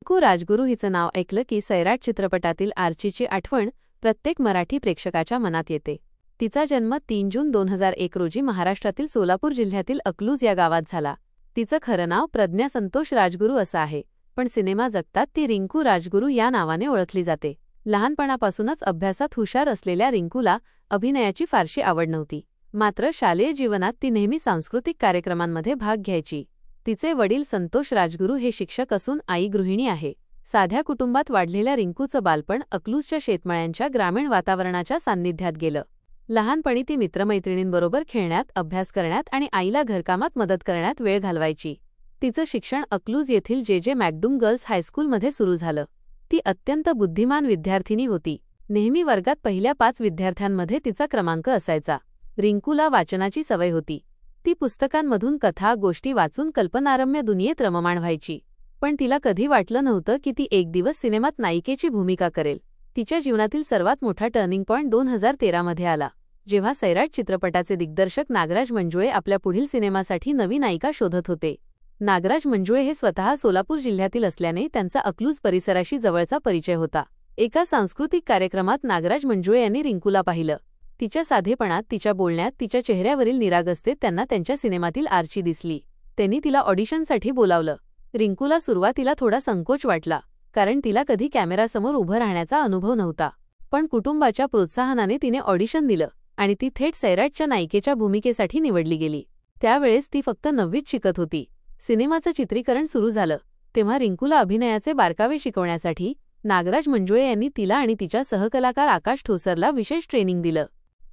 रिंकू राजगुरू हिचं नाव ऐकलं की सैराट चित्रपटातील आर्चीची आठवण प्रत्येक मराठी प्रेक्षकाच्या मनात येते। तिचा जन्म 3 जून 2001 रोजी महाराष्ट्रातील सोलापूर जिल्ह्यातील अकलूज या गावात झाला। तिचं खरं नाव प्रज्ञा संतोष राजगुरू असं आहे, पण सिनेमा जगतात ती रिंकू राजगुरू या नावाने ओळखली जाते। लहानपणापासूनच अभ्यासात हुशार असलेल्या रिंकूला अभिनयाची फारशी आवड नव्हती, मात्र शालेय जीवनात ती नेहमी सांस्कृतिक कार्यक्रमांमध्ये भाग घ्यायची। तिचे वडील संतोष राजगुरू हे शिक्षक असून आई गृहिणी आहे। साध्या कुटुंबात वाढलेल्या रिंकूचं बालपण अकलूजच्या शेतमळ्यांच्या ग्रामीण वातावरणाच्या सान्निध्यात गेलं। लहानपणी ती मित्रमैत्रिणींबरोबर खेळण्यात, अभ्यास करण्यात आणि आईला घरकामात मदत करण्यात वेळ घालवायची। तिचं शिक्षण अकलूज येथील जे मॅकडूम गर्ल्स हायस्कूलमध्ये सुरू झालं। ती अत्यंत बुद्धिमान विद्यार्थिनी होती। नेहमी वर्गात पहिल्या 5 विद्यार्थ्यांमध्ये तिचा क्रमांक असायचा। रिंकूला वाचनाची सवय होती। ती पुस्तकांमधून कथा, गोष्टी वाचून कल्पनारम्य दुनियेत रममाण व्हायची। पण तिला कधी वाटलं नव्हतं की ती एक दिवस सिनेमात नायिकेची भूमिका करेल। तिच्या जीवनातील सर्वात मोठा टर्निंग पॉइंट 2013 मध्ये आला, जेव्हा सैराट चित्रपटाचे दिग्दर्शक नागराज मंजुळे आपल्या पुढील सिनेमासाठी नवी नायिका शोधत होते। नागराज मंजुळे हे स्वतः सोलापूर जिल्ह्यातील असल्याने त्यांचा अकलूज परिसराशी जवळचा परिचय होता। एका सांस्कृतिक कार्यक्रमात नागराज मंजुळे यांनी रिंकूला पाहिलं। तिच्या साधेपणात, तिच्या बोलण्यात, तिच्या चेहऱ्यावरील निरागसतेत त्यांना त्यांच्या सिनेमातील आर्ची दिसली। त्यांनी तिला ऑडिशनसाठी बोलावलं। रिंकूला सुरुवातीला थोडा संकोच वाटला, कारण तिला कधी कॅमेरासमोर उभं राहण्याचा अनुभव नव्हता। पण कुटुंबाच्या प्रोत्साहनाने तिने ऑडिशन दिलं आणि ती थेट सैराटच्या नायिकेच्या भूमिकेसाठी निवडली गेली। त्यावेळेस ती फक्त 9वीत शिकत होती। सिनेमाचं चित्रीकरण सुरू झालं तेव्हा रिंकूला अभिनयाचे बारकावे शिकवण्यासाठी नागराज मंजुळे यांनी तिला आणि तिच्या सहकलाकार आकाश ठोसरला विशेष ट्रेनिंग दिलं।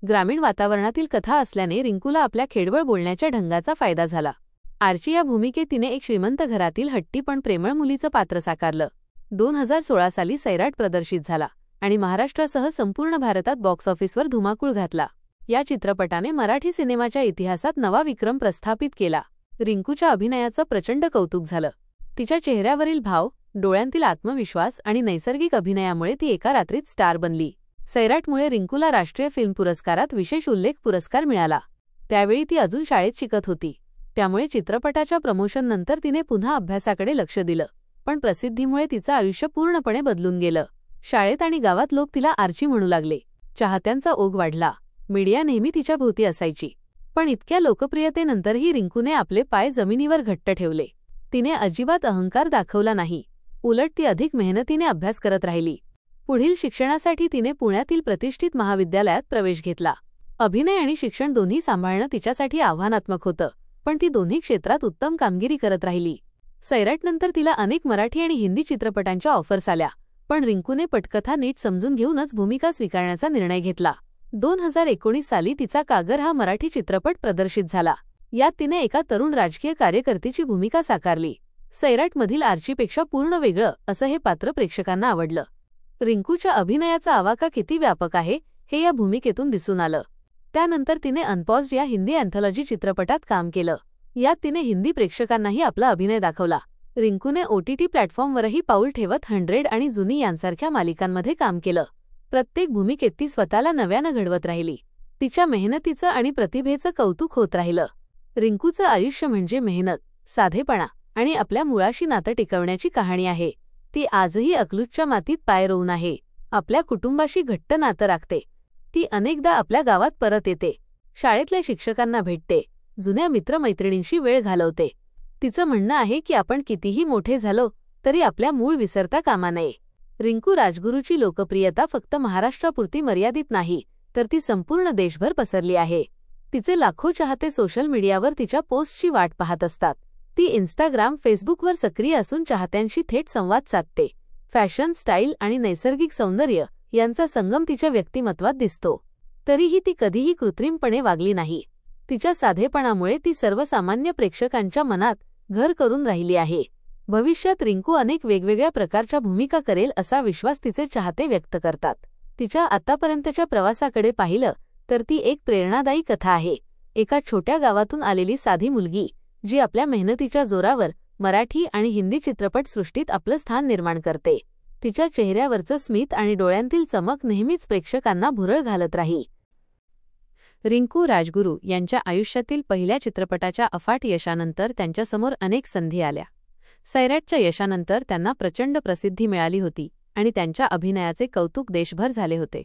ग्रामीण वातावरणातील कथा असल्याने रिंकूला आपल्या खेडवळ बोलण्याच्या ढंगाचा फायदा झाला। आर्ची या भूमिकेत तिने एक श्रीमंत घरातील हट्टी पण प्रेमळ मुलीचं पात्र साकारलं। 2016 साली सैराट प्रदर्शित झाला आणि महाराष्ट्रासह संपूर्ण भारतात बॉक्स ऑफिसवर धुमाकूळ घातला। या चित्रपटाने मराठी सिनेमाच्या इतिहासात नवा विक्रम प्रस्थापित केला। रिंकूच्या अभिनयाचं प्रचंड कौतुक झालं। तिच्या चेहऱ्यावरील भाव, डोळ्यांतील आत्मविश्वास आणि नैसर्गिक अभिनयामुळे ती एका रात्रीत स्टार बनली। सैराटमुळे रिंकूला राष्ट्रीय फिल्म पुरस्कारात विशेष उल्लेख पुरस्कार मिळाला। त्यावेळी ती अजून शाळेत शिकत होती, त्यामुळे चित्रपटाच्या प्रमोशननंतर तिने पुन्हा अभ्यासाकडे लक्ष दिलं। पण प्रसिद्धीमुळे तिचं आयुष्य पूर्णपणे बदलून गेलं। शाळेत आणि गावात लोक तिला आर्ची म्हणू लागले। चाहत्यांचा ओघ वाढला। मीडिया नेहमी तिच्या भोवती असायची। पण इतक्या लोकप्रियतेनंतरही रिंकूने आपले पाय जमिनीवर घट्ट ठेवले। तिने अजिबात अहंकार दाखवला नाही, उलट ती अधिक मेहनतीने अभ्यास करत राहिली। पुढील शिक्षणासाठी तिने पुण्यातील प्रतिष्ठित महाविद्यालयात प्रवेश घेतला। अभिनय आणि शिक्षण दोन्ही सांभाळणं तिच्यासाठी आव्हानात्मक होतं, पण ती दोन्ही क्षेत्रात उत्तम कामगिरी करत राहिली। सैराटनंतर तिला अनेक मराठी आणि हिंदी चित्रपटांच्या ऑफर्स आल्या, पण रिंकूने पटकथा नीट समजून घेऊनच भूमिका स्वीकारण्याचा निर्णय घेतला। 2019 साली तिचा कागर हा मराठी चित्रपट प्रदर्शित झाला। यात तिने एका तरुण राजकीय कार्यकर्त्याची भूमिका साकारली। सैराटमधील आर्चीपेक्षा पूर्ण वेगळं असं हे पात्र प्रेक्षकांना आवडलं। रिंकूच्या अभिनयाचा आवाका किती व्यापक आहे हे या भूमिकेतून दिसून आलं। त्यानंतर तिने अनपॉज्ड या हिंदी अँथॉलॉजी चित्रपटात काम केलं। यात तिने हिंदी प्रेक्षकांनाही आपला अभिनय दाखवला। रिंकूने OTT प्लॅटफॉर्मवरही पाऊल ठेवत 100 आणि जुनी यांसारख्या मालिकांमध्ये काम केलं। प्रत्येक भूमिकेत ती स्वतःला नव्यानं घडवत राहिली। तिच्या मेहनतीचं आणि प्रतिभेचं कौतुक होत राहिलं। रिंकूचं आयुष्य म्हणजे मेहनत, साधेपणा आणि आपल्या मुळाशी नातं टिकवण्याची कहाणी आहे। ती आजही अकलूजच्या मातीत पाय रोवून आहे। आपल्या कुटुंबाशी घट्ट नातं राखते। ती अनेकदा आपल्या गावात परत येते, शाळेतल्या शिक्षकांना भेटते, जुन्या मित्रमैत्रिणींशी वेळ घालवते। तिचं म्हणणं आहे की आपण कितीही मोठे झालो तरी आपल्या मूळ विसरता कामा नये। रिंकू राजगुरूची लोकप्रियता फक्त महाराष्ट्रापुरती मर्यादित नाही, तर ती संपूर्ण देशभर पसरली आहे। तिचे लाखो चाहते सोशल मीडियावर तिच्या पोस्टची वाट पाहत असतात। ती इंस्टाग्राम, फेसबुकवर सक्रिय असून चाहत्यांशी थेट संवाद साधते। फॅशन, स्टाईल आणि नैसर्गिक सौंदर्य यांचा संगम तिच्या व्यक्तिमत्वात दिसतो। तरीही ती कधीही कृत्रिमपणे वागली नाही। तिच्या साधेपणामुळे ती सर्वसामान्य प्रेक्षकांच्या मनात घर करून राहिली आहे। भविष्यात रिंकू अनेक वेगवेगळ्या प्रकारच्या भूमिका करेल असा विश्वास तिचे चाहते व्यक्त करतात। तिच्या आतापर्यंतच्या प्रवासाकडे पाहिलं तर ती एक प्रेरणादायी कथा आहे। एका छोट्या गावातून आलेली साधी मुलगी, जी आपल्या मेहनतीच्या जोरावर मराठी आणि हिंदी चित्रपटसृष्टीत आपलं स्थान निर्माण करते। तिच्या चेहऱ्यावरचं स्मित आणि डोळ्यांतील चमक नेहमीच प्रेक्षकांना भुरळ घालत राहील। रिंकू राजगुरू यांच्या आयुष्यातील पहिल्या चित्रपटाच्या अफाट यशानंतर त्यांच्यासमोर अनेक संधी आल्या। सैराटच्या यशानंतर त्यांना प्रचंड प्रसिद्धी मिळाली होती आणि त्यांच्या अभिनयाचे कौतुक देशभर झाले होते.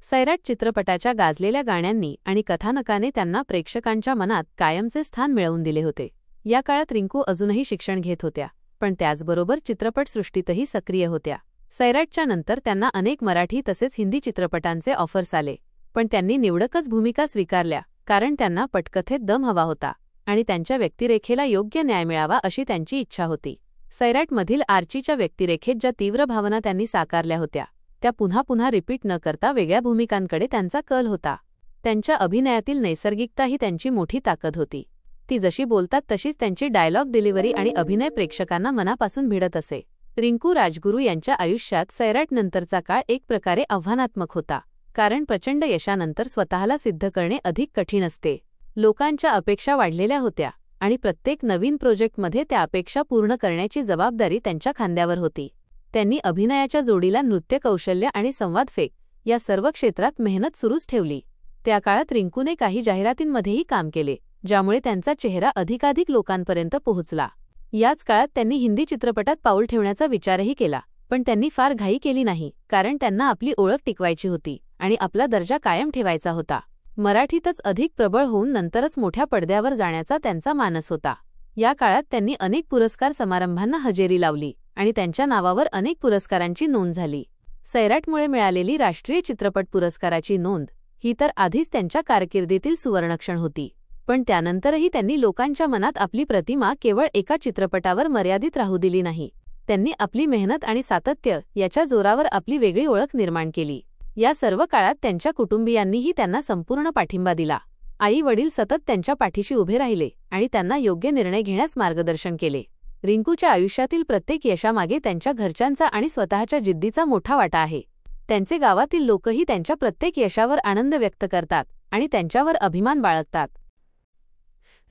सैराट चित्रपटाच्या गाजलेल्या गाण्यांनी आणि कथानकाने त्यांना प्रेक्षकांच्या मनात कायमचे स्थान मिळवून दिले होते. या काळात रिंकू अजूनही शिक्षण घेत होत्या, पण त्याचबरोबर चित्रपटसृष्टीतही सक्रिय होत्या. सैराटच्या नंतर त्यांना अनेक मराठी तसेच हिंदी चित्रपटांचे ऑफर्स आले, पण त्यांनी निवडकच भूमिका स्वीकारल्या, कारण त्यांना पटकथेत दम हवा होता आणि त्यांच्या व्यक्तिरेखेला योग्य न्याय मिळावा अशी त्यांची इच्छा होती. सैराटमधील आर्चीच्या व्यक्तिरेखेत ज्या तीव्र भावना त्यांनी साकारल्या होत्या, त्या पुन्हा पुन्हा रिपीट न करता वेगळ्या भूमिकांकडे त्यांचा कल होता. त्यांच्या अभिनयातील नैसर्गिकता ही त्यांची मोठी ताकद होती. ती जशी बोलतात तशीच त्यांची डायलॉग डिलिव्हरी आणि अभिनय प्रेक्षकांना मनापासून भिडत असे. रिंकू राजगुरू यांच्या आयुष्यात सैराटनंतरचा काळ एक प्रकारे आव्हानात्मक होता, कारण प्रचंड यशानंतर स्वतःला सिद्ध करणे अधिक कठीण असते. लोकांच्या अपेक्षा वाढलेल्या होत्या आणि प्रत्येक नवीन प्रोजेक्टमध्ये त्या अपेक्षा पूर्ण करण्याची जबाबदारी त्यांच्या खांद्यावर होती. त्यांनी अभिनयाच्या जोडीला नृत्य कौशल्य आणि संवादफेक या सर्व क्षेत्रात मेहनत सुरूच ठेवली. त्या काळात रिंकूने काही जाहिरातींमध्येही काम केले, ज्यामुळे त्यांचा चेहरा अधिकाधिक लोकांपर्यंत पोहोचला. याच काळात त्यांनी हिंदी चित्रपटात पाऊल ठेवण्याचा विचारही केला, पण त्यांनी फार घाई केली नाही, कारण त्यांना आपली ओळख टिकवायची होती आणि आपला दर्जा कायम ठेवायचा होता. मराठीतच अधिक प्रबळ होऊन नंतरच मोठ्या पडद्यावर जाण्याचा त्यांचा मानस होता. या काळात त्यांनी अनेक पुरस्कार समारंभांना हजेरी लावली आणि त्यांच्या नावावर अनेक पुरस्कारांची नोंद झाली. सैराटमुळे मिळालेली राष्ट्रीय चित्रपट पुरस्काराची नोंद ही तर आधीच त्यांच्या कारकिर्दीतील सुवर्णक्षण होती, पण त्यानंतरही त्यांनी लोकांच्या मनात आपली प्रतिमा केवळ एका चित्रपटावर मर्यादित राहू दिली नाही. त्यांनी आपली मेहनत आणि सातत्य याच्या जोरावर आपली वेगळी ओळख निर्माण केली. या सर्व काळात त्यांच्या कुटुंबियांनीही त्यांना संपूर्ण पाठिंबा दिला. आई-वडील सतत त्यांच्या पाठीशी उभे राहिले आणि त्यांना योग्य निर्णय घेण्यास मार्गदर्शन केले. रिंकूच्या आयुष्यातील प्रत्येक यशामागे त्यांच्या घरच्यांचा आणि स्वतःच्या जिद्दीचा मोठा वाटा आहे. त्यांचे गावातील लोकही त्यांच्या प्रत्येक यशावर आनंद व्यक्त करतात आणि त्यांच्यावर अभिमान बाळगतात.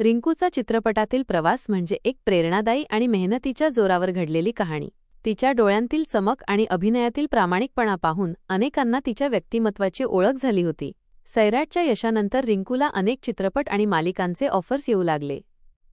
रिंकूचा चित्रपटातील प्रवास म्हणजे एक प्रेरणादायी आणि मेहनतीच्या जोरावर घडलेली कहाणी. तिच्या डोळ्यांतील चमक आणि अभिनयातील प्रामाणिकपणा पाहून अनेकांना तिच्या व्यक्तिमत्वाची ओळख झाली होती. सैराटच्या यशानंतर रिंकूला अनेक चित्रपट आणि मालिकांचे ऑफर्स येऊ लागले.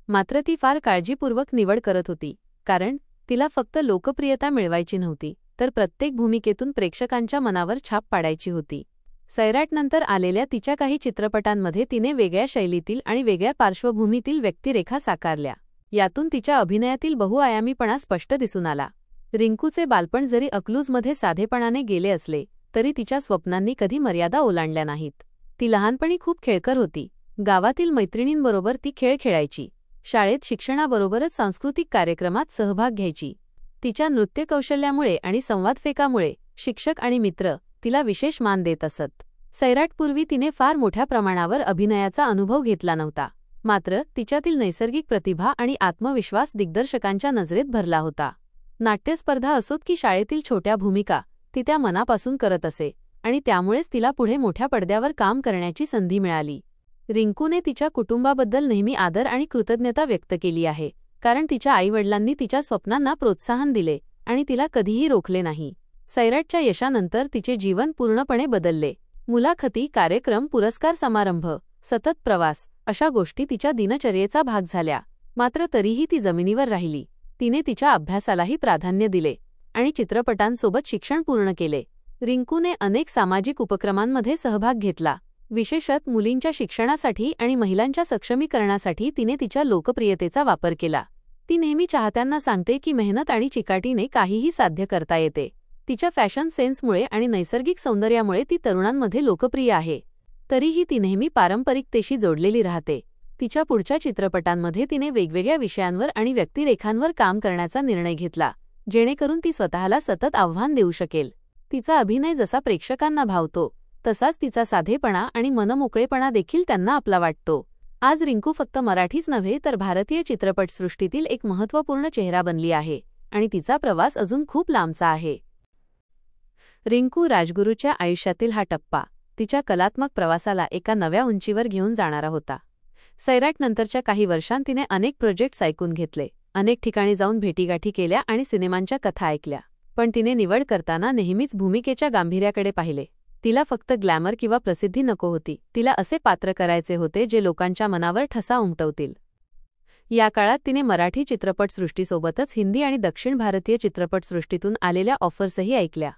मात्र ती फार काळजीपूर्वक निवड करत होती, कारण तिला फक्त लोकप्रियता मिळवायची नव्हती, तर प्रत्येक भूमिकेतून प्रेक्षकांच्या मनावर छाप पाडायची होती. सैराटनंतर आलेल्या तिच्या काही चित्रपटांमध्ये तिने वेगळ्या शैलीतील आणि वेगळ्या पार्श्वभूमीतील व्यक्तिरेखा साकारल्या. यातून तिच्या अभिनयातील बहुआयामीपणा स्पष्ट दिसून आला. रिंकूचे बालपण जरी अकलूजमध्ये साधेपणाने गेले असले, तरी तिच्या स्वप्नांनी कधी मर्यादा ओलांडल्या नाहीत. ती लहानपणी खूप खेळकर होती. गावातील मैत्रिणींबरोबर ती खेळ खेळायची. शाळेत शिक्षणाबरोबरच सांस्कृतिक कार्यक्रमात सहभाग घ्यायची. तिच्या नृत्य कौशल्यामुळे आणि संवादफेकामुळे शिक्षक आणि मित्र तिला विशेष मान देत असत. सैराटपूर्वी तिने फार मोठ्या प्रमाणावर अभिनयाचा अनुभव घेतला नव्हता, मात्र तिच्यातील नैसर्गिक प्रतिभा आणि आत्मविश्वास दिग्दर्शकांच्या नजरेत भरला होता. नाट्यस्पर्धा असोत की शाळेतील छोट्या भूमिका, ती त्या मनापासून करत असे आणि त्यामुळेच तिला पुढे मोठ्या पडद्यावर काम करण्याची संधी मिळाली. रिंकूने तिच्या कुटुंबाबद्दल नेहमी आदर आणि कृतज्ञता व्यक्त केली आहे, कारण तिच्या आईवडिलांनी तिच्या स्वप्नांना प्रोत्साहन दिले आणि तिला कधीही रोखले नाही. सैराटच्या यशानंतर तिचे जीवन पूर्णपणे बदलले. मुलाखती, कार्यक्रम, पुरस्कार समारंभ, सतत प्रवास अशा गोष्टी तिच्या दिनचर्येचा भाग झाल्या. मात्र तरीही ती जमिनीवर राहिली. तिने तिच्या अभ्यासालाही प्राधान्य दिले आणि चित्रपटांसोबत शिक्षण पूर्ण केले. रिंकूने अनेक सामाजिक उपक्रमांमध्ये सहभाग घेतला. विशेषतः मुलींच्या शिक्षणासाठी आणि महिलांच्या सक्षमीकरणासाठी तिने तिच्या लोकप्रियतेचा वापर केला. ती नेहमी चाहत्यांना सांगते की मेहनत आणि चिकाटीने काहीही साध्य करता येते. तिच्या फॅशन सेन्समुळे आणि नैसर्गिक सौंदर्यामुळे ती तरुणांमध्ये लोकप्रिय आहे. तरीही ती नेहमी पारंपरिकतेशी जोडलेली राहते. तिच्या पुढच्या चित्रपटांमध्ये तिने वेगवेगळ्या विषयांवर आणि व्यक्तिरेखांवर काम करण्याचा निर्णय घेतला, जेणेकरून ती स्वतःला सतत आव्हान देऊ शकेल. तिचा अभिनय जसा प्रेक्षकांना भावतो, तसाच तिचा साधेपणा आणि मनमोकळेपणा देखील त्यांना आपला वाटतो. आज रिंकू फक्त मराठीच नव्हे तर भारतीय चित्रपटसृष्टीतील एक महत्त्वपूर्ण चेहरा बनली आहे आणि तिचा प्रवास अजून खूप लांबचा आहे. रिंकू राजगुरूच्या आयुष्यातील हा टप्पा तिच्या कलात्मक प्रवासाला एका नव्या उंचीवर घेऊन जाणारा होता. सैराटनंतरच्या काही वर्षांत तिने अनेक प्रोजेक्ट्स ऐकून घेतले, अनेक ठिकाणी जाऊन भेटीगाठी केल्या आणि सिनेमांच्या कथा ऐकल्या. पण तिने निवड करताना नेहमीच भूमिकेच्या गांभीर्याकडे पाहिले. तिला फक्त ग्लॅमर किंवा प्रसिद्धी नको होती. तिला असे पात्र करायचे होते जे लोकांच्या मनावर ठसा उमटवतील. या काळात तिने मराठी चित्रपटसृष्टीसोबतच हिंदी आणि दक्षिण भारतीय चित्रपटसृष्टीतून आलेल्या ऑफर्सही ऐकल्या.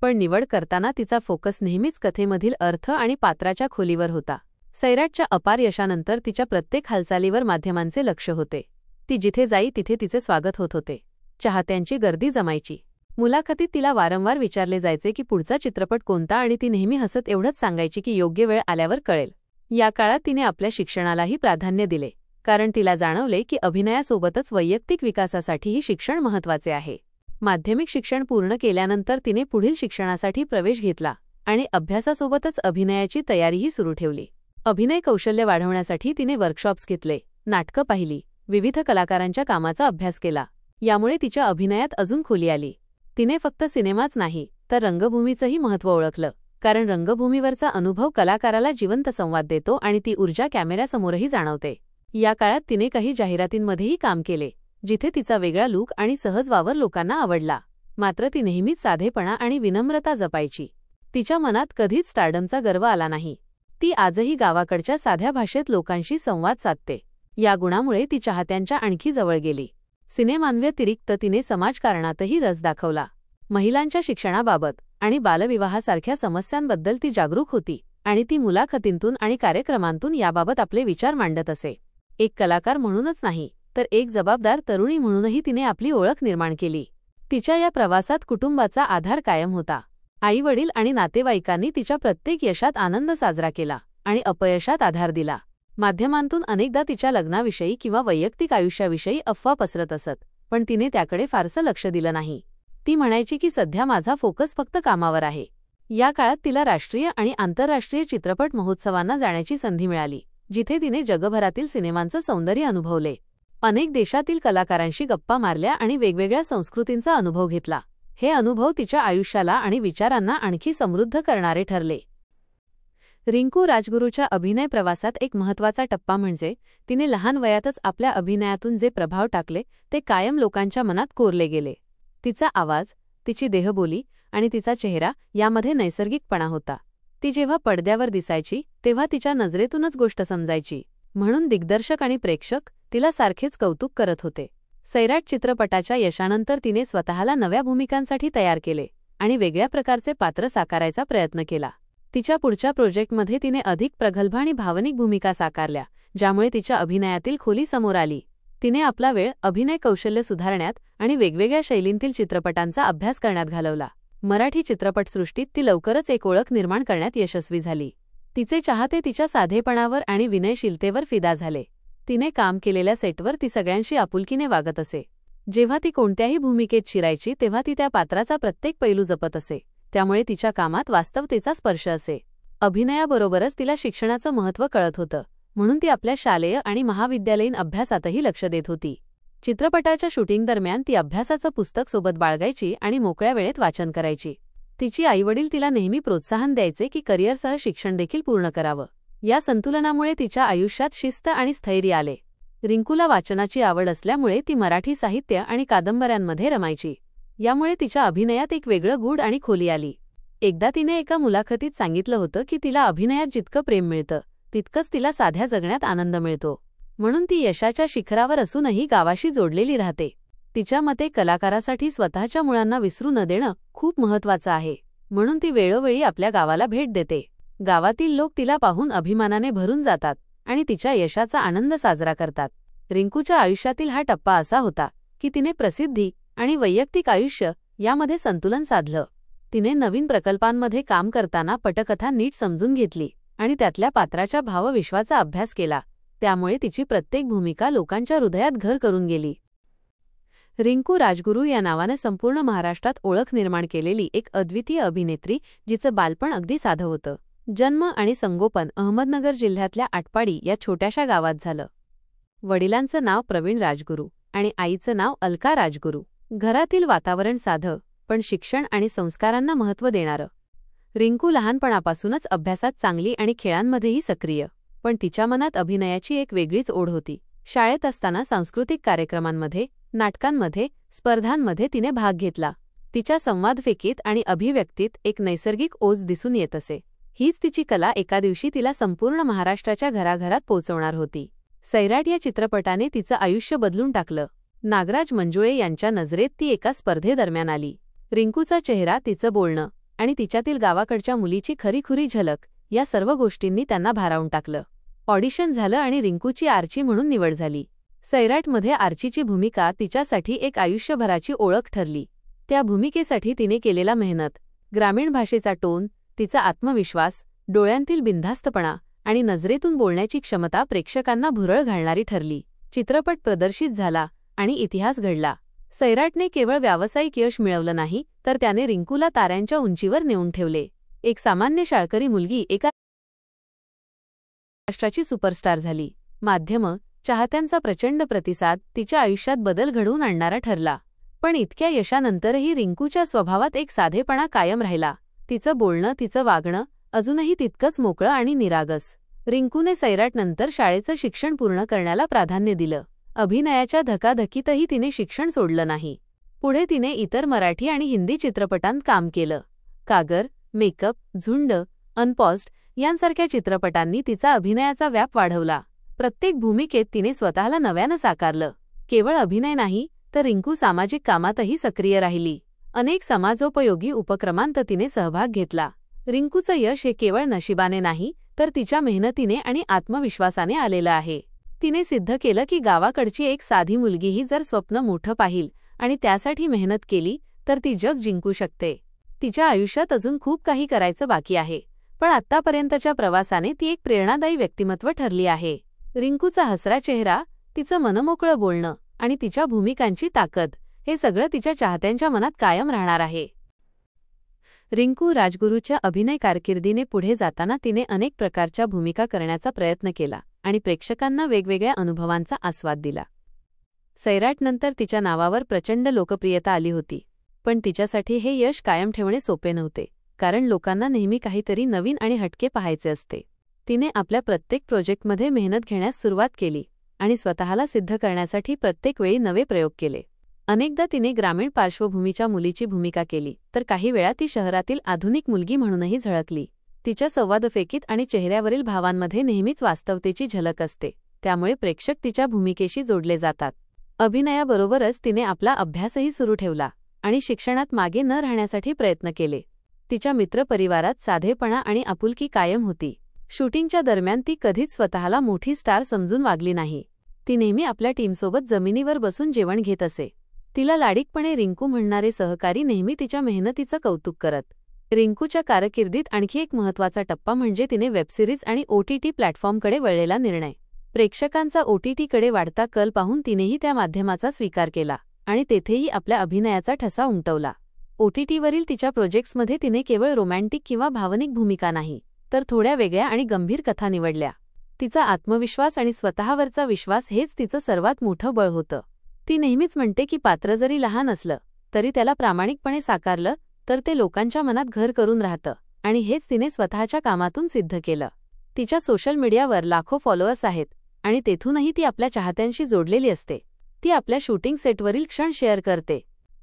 पण निवड करताना तिचा फोकस नेहमीच कथेमधील अर्थ आणि पात्राच्या खोलीवर होता. सैराटच्या अपार यशानंतर तिच्या प्रत्येक हालचालीवर माध्यमांचे लक्ष होते. ती जिथे जाई तिथे तिचे स्वागत होत होते. चाहत्यांची गर्दी जमायची. मुलाखतीत तिला वारंवार विचारले जायचे की पुढचा चित्रपट कोणता आणि ती नेहमी हसत एवढंच सांगायची की योग्य वेळ आल्यावर कळेल. या काळात तिने आपल्या शिक्षणालाही प्राधान्य दिले, कारण तिला जाणवले की अभिनयासोबतच वैयक्तिक विकासासाठीही शिक्षण महत्त्वाचे आहे. माध्यमिक शिक्षण पूर्ण केल्यानंतर तिने पुढील शिक्षणासाठी प्रवेश घेतला आणि अभ्यासासोबतच अभिनयाची तयारीही सुरू ठेवली. अभिनय कौशल्य वाढवण्यासाठी तिने वर्कशॉप्स घेतले, नाटकं पाहिली, विविध कलाकारांच्या कामाचा अभ्यास केला. यामुळे तिच्या अभिनयात अजून खोली आली. तिने फक्त सिनेमाच नाही तर रंगभूमीचंही महत्त्व ओळखलं, कारण रंगभूमीवरचा अनुभव कलाकाराला जिवंत संवाद देतो आणि ती ऊर्जा कॅमेऱ्यासमोरही जाणवते. या काळात तिने काही जाहिरातींमध्येही काम केले, जिथे तिचा वेगळा लूक आणि सहज वावर लोकांना आवडला. मात्र ती नेहमीच साधेपणा आणि विनम्रता जपायची. तिच्या मनात कधीच स्टारडमचा गर्व आला नाही. ती आजही गावाकडच्या साध्या भाषेत लोकांशी संवाद साधते. या गुणामुळे ती चाहत्यांच्या आणखी जवळ गेली. सिनेमांव्यतिरिक्त तिने समाजकारणातही रस दाखवला. महिलांच्या शिक्षणाबाबत आणि बालविवाहासारख्या समस्यांबद्दल ती जागरूक होती आणि ती मुलाखतींतून आणि कार्यक्रमांतून याबाबत आपले विचार मांडत असे. एक कलाकार म्हणूनच नाही तर एक जबाबदार तरुणी म्हणूनही तिने आपली ओळख निर्माण केली. तिच्या या प्रवासात कुटुंबाचा आधार कायम होता. आई-वडील आणि नातेवाईकांनी तिच्या प्रत्येक यशात आनंद साजरा केला आणि अपयशात आधार दिला. माध्यमांतून अनेकदा तिच्या लग्नाविषयी किंवा वैयक्तिक आयुष्याविषयी अफवा पसरत असत, पण तिने त्याकडे फारसं लक्ष दिलं नाही. ती म्हणायची की सध्या माझा फोकस फक्त कामावर आहे. या काळात तिला राष्ट्रीय आणि आंतरराष्ट्रीय चित्रपट महोत्सवांना जाण्याची संधी मिळाली, जिथे तिने जगभरातील सिनेमांचं सौंदर्य अनुभवले. अनेक देशातील कलाकारांशी गप्पा मारल्या आणि वेगवेगळ्या संस्कृतींचा अनुभव घेतला. हे अनुभव तिच्या आयुष्याला आणि विचारांना आणखी समृद्ध करणारे ठरले. रिंकू राजगुरूच्या अभिनय प्रवासात एक महत्त्वाचा टप्पा म्हणजे तिने लहान वयातच आपल्या अभिनयातून जे प्रभाव टाकले ते कायम लोकांच्या मनात कोरले गेले. तिचा आवाज, तिची देहबोली आणि तिचा चेहरा यामध्ये नैसर्गिकपणा होता. ती जेव्हा पडद्यावर दिसायची तेव्हा तिच्या नजरेतूनच गोष्ट समजायची. म्हणून दिग्दर्शक आणि प्रेक्षक तिला सारखेच कौतुक करत होते. सैराट चित्रपटाच्या यशानंतर तिने स्वतःला नव्या भूमिकांसाठी तयार केले आणि वेगळ्या प्रकारचे पात्र साकारायचा प्रयत्न केला. तिच्या पुढच्या प्रोजेक्टमध्ये तिने अधिक प्रगल्भ आणि भावनिक भूमिका साकारल्या, ज्यामुळे तिच्या अभिनयातील खोली समोर आली. तिने आपला वेळ अभिनय कौशल्य सुधारण्यात आणि वेगवेगळ्या शैलींतील चित्रपटांचा अभ्यास करण्यात घालवला. मराठी चित्रपटसृष्टीत ती लवकरच एक ओळख निर्माण करण्यात यशस्वी झाली. तिचे चाहते तिच्या साधेपणावर आणि विनयशीलतेवर फिदा झाले. तिने काम केलेल्या सेटवर ती सगळ्यांशी आपुलकीने वागत असे. जेव्हा ती कोणत्याही भूमिकेत शिरायची तेव्हा ती त्या पात्राचा प्रत्येक पैलू जपत असे. त्यामुळे तिच्या कामात वास्तवतेचा स्पर्श असे. अभिनयाबरोबरच तिला शिक्षणाचं महत्त्व कळत होतं, म्हणून ती आपल्या शालेय आणि महाविद्यालयीन अभ्यासातही लक्ष देत होती. चित्रपटाच्या शूटिंग दरम्यान ती अभ्यासाचं पुस्तक सोबत बाळगायची आणि मोकळ्या वेळेत वाचन करायची. तिची आईवडील तिला नेहमी प्रोत्साहन द्यायचे की करिअरसह शिक्षण देखील पूर्ण करावं. या संतुलनामुळे तिच्या आयुष्यात शिस्त आणि स्थैर्य आले. रिंकूला वाचनाची आवड असल्यामुळे ती मराठी साहित्य आणि कादंबऱ्यांमध्ये रमायची. यामुळे तिच्या अभिनयात एक वेगळं गूढ आणि खोली आली. एकदा तिने एका मुलाखतीत सांगितलं होतं की तिला अभिनयात जितकं प्रेम मिळतं तितकंच तिला साध्या जगण्यात आनंद मिळतो. म्हणून ती यशाच्या शिखरावर असूनही गावाशी जोडलेली राहते. तिच्या मते कलाकारासाठी स्वतःच्या मुळांना विसरू न देणं खूप महत्त्वाचं आहे. म्हणून ती वेळोवेळी आपल्या गावाला भेट देते. गावातील लोक तिला पाहून अभिमानाने भरून जातात आणि तिच्या यशाचा आनंद साजरा करतात. रिंकूच्या आयुष्यातील हा टप्पा असा होता की तिने प्रसिद्धी आणि वैयक्तिक आयुष्य यामध्ये संतुलन साधलं. तिने नवीन प्रकल्पांमध्ये काम करताना पटकथा नीट समजून घेतली आणि त्यातल्या पात्राच्या भावविश्वाचा अभ्यास केला. त्यामुळे तिची प्रत्येक भूमिका लोकांच्या हृदयात घर करून गेली. रिंकू राजगुरू या नावाने संपूर्ण महाराष्ट्रात ओळख निर्माण केलेली एक अद्वितीय अभिनेत्री, जिचं बालपण अगदी साधं होतं. जन्म आणि संगोपन अहमदनगर जिल्ह्यातल्या आटपाडी या छोट्याशा गावात झालं. वडिलांचं नाव प्रवीण राजगुरू आणि आईचं नाव अलका राजगुरू. घरातील वातावरण साधं पण शिक्षण आणि संस्कारांना महत्त्व देणारं. रिंकू लहानपणापासूनच अभ्यासात चांगली आणि खेळांमध्येही सक्रिय, पण तिच्या मनात अभिनयाची एक वेगळीच ओढ होती. शाळेत असताना सांस्कृतिक कार्यक्रमांमध्ये, नाटकांमध्ये, स्पर्धांमध्ये तिने भाग घेतला. तिच्या संवादफेकीत आणि अभिव्यक्तीत एक नैसर्गिक ओज दिसून येत असे. हीच तिची कला एका दिवशी तिला संपूर्ण महाराष्ट्राच्या घराघरात पोहोचवणार होती. सैराट या चित्रपटाने तिचं आयुष्य बदलून टाकलं. नागराज मंजुळे यांच्या नजरेत ती एका स्पर्धेदरम्यान आली. रिंकूचा चेहरा, तिचं बोलणं आणि तिच्यातील गावाकडच्या मुलीची खरीखुरी झलक या सर्व गोष्टींनी त्यांना भारावून टाकलं. ऑडिशन झालं आणि रिंकूची आर्ची म्हणून निवड झाली. सैराटमध्ये आर्चीची भूमिका तिच्यासाठी एक आयुष्यभराची ओळख ठरली. त्या भूमिकेसाठी तिने केलेला मेहनत, ग्रामीण भाषेचा टोन, तिचा आत्मविश्वास, डोळ्यांतील बिनधास्तपणा आणि नजरेतून बोलण्याची क्षमता प्रेक्षकांना भुरळ घालणारी ठरली. चित्रपट प्रदर्शित झाला आणि इतिहास घडला. सैराटने केवळ व्यावसायिक यश मिळवलं नाही, तर त्याने रिंकूला ताऱ्यांच्या उंचीवर नेऊन ठेवले. एक सामान्य शाळकरी मुलगी एका राष्ट्राची सुपरस्टार झाली. माध्यमं, चाहत्यांचा प्रचंड प्रतिसाद तिच्या आयुष्यात बदल घडवून आणणारा ठरला. पण इतक्या यशानंतरही रिंकूच्या स्वभावात एक साधेपणा कायम राहिला. तिचं बोलणं, तिचं वागणं अजूनही तितकंच मोकळं आणि निरागस. रिंकूने सैराटनंतर शाळेचं शिक्षण पूर्ण करण्याला प्राधान्य दिलं. अभिनयाच्या धकाधकीतही तिने शिक्षण सोडलं नाही. पुढे तिने इतर मराठी आणि हिंदी चित्रपटांत काम केलं. कागर, मेकअप, झुंड, अनपॉज्ड यांसारख्या चित्रपटांनी तिचा अभिनयाचा व्याप वाढवला. प्रत्येक भूमिकेत तिने स्वतःला नव्यानं साकारलं. केवळ अभिनय नाही, तर रिंकू सामाजिक कामातही सक्रिय राहिली. अनेक समाजोपयोगी उपक्रमांत तिने सहभाग घेतला. रिंकूचं यश हे केवळ नशिबाने नाही, तर तिच्या मेहनतीने आणि आत्मविश्वासाने आलेलं आहे. तिने सिद्ध केलं की गावाकडची एक साधी मुलगीही जर स्वप्न मोठं पाहिल आणि त्यासाठी मेहनत केली, तर ती जग जिंकू शकते. तिच्या आयुष्यात अजून खूप काही करायचं बाकी आहे, पण आत्तापर्यंतच्या प्रवासाने ती एक प्रेरणादायी व्यक्तिमत्व ठरली आहे. रिंकूचा हसरा चेहरा, तिचं मनमोकळं बोलणं आणि तिच्या भूमिकांची ताकद हे सगळं तिच्या चाहत्यांच्या मनात कायम राहणार आहे. रिंकू राजगुरूच्या अभिनय कारकिर्दीने पुढे जाताना तिने अनेक प्रकारच्या भूमिका करण्याचा प्रयत्न केला आणि प्रेक्षकांना वेगवेगळ्या अनुभवांचा आस्वाद दिला. सैराटनंतर तिच्या नावावर प्रचंड लोकप्रियता आली होती, पण तिच्यासाठी हे यश कायम ठेवणे सोपे नव्हते, कारण लोकांना नेहमी काहीतरी नवीन आणि हटके पाहायचे असते. तिने आपल्या प्रत्येक प्रोजेक्टमध्ये मेहनत घेण्यास सुरुवात केली आणि स्वतःला सिद्ध करण्यासाठी प्रत्येक वेळी नवे प्रयोग केले. अनेकदा तिने ग्रामीण पार्श्वभूमीच्या मुलीची भूमिका केली, तर काही वेळा ती शहरातील आधुनिक मुलगी म्हणूनही झळकली. तिच्या संवादफेकीत आणि चेहऱ्यावरील भावांमध्ये नेहमीच वास्तवतेची झलक असते, त्यामुळे प्रेक्षक तिच्या भूमिकेशी जोडले जातात. अभिनयाबरोबरच तिने आपला अभ्यासही सुरू ठेवला आणि शिक्षणात मागे न राहण्यासाठी प्रयत्न केले. तिच्या मित्रपरिवारात साधेपणा आणि आपुलकी कायम होती. शूटिंगच्या दरम्यान ती कधीच स्वतःला मोठी स्टार समजून वागली नाही. ती नेहमी आपल्या टीमसोबत जमिनीवर बसून जेवण घेत असे. तिला लाडीकपणे रिंकू म्हणणारे सहकारी नेहमी तिच्या मेहनतीचं कौतुक करत. रिंकूच्या कारकिर्दीत आणखी एक महत्त्वाचा टप्पा म्हणजे तिने वेबसिरीज आणि OTT प्लॅटफॉर्मकडे वळलेला निर्णय. प्रेक्षकांचा OTTकडे वाढता कल पाहून तिनेही त्या माध्यमाचा स्वीकार केला आणि तेथेही आपल्या अभिनयाचा ठसा उमटवला. OTTवरील तिच्या प्रोजेक्ट्समध्ये तिने केवळ रोमॅन्टिक किंवा भावनिक भूमिका नाही, तर थोड्या वेगळ्या आणि गंभीर कथा निवडल्या. तिचा आत्मविश्वास आणि स्वतःवरचा विश्वास हेच तिचं सर्वात मोठं बळ होतं. ती नेहमीच म्हणते की पात्र जरी लहान असलं तरी त्याला प्रामाणिकपणे साकारलं तर ते लोकांच्या मनात घर करून राहतं, आणि हेच तिने स्वतःच्या कामातून सिद्ध केलं. तिच्या सोशल मीडियावर लाखो फॉलोअर्स आहेत आणि तेथूनही ती आपल्या चाहत्यांशी जोडलेली असते. ती आपल्या शूटिंग सेटवरील क्षण शेअर करते,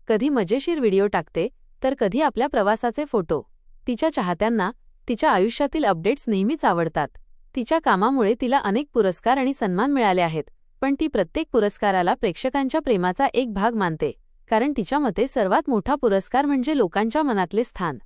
कधी मजेशीर व्हिडिओ टाकते, तर कधी आपल्या प्रवासाचे फोटो. तिच्या चाहत्यांना तिच्या आयुष्यातील अपडेट्स नेहमीच आवडतात. तिच्या कामामुळे तिला अनेक पुरस्कार आणि सन्मान मिळाले आहेत, पण ती प्रत्येक पुरस्काराला प्रेक्षकांच्या प्रेमाचा एक भाग मानते, कारण तिच्या मते सर्वात मोठा पुरस्कार म्हणजे लोकांच्या मनातले स्थान.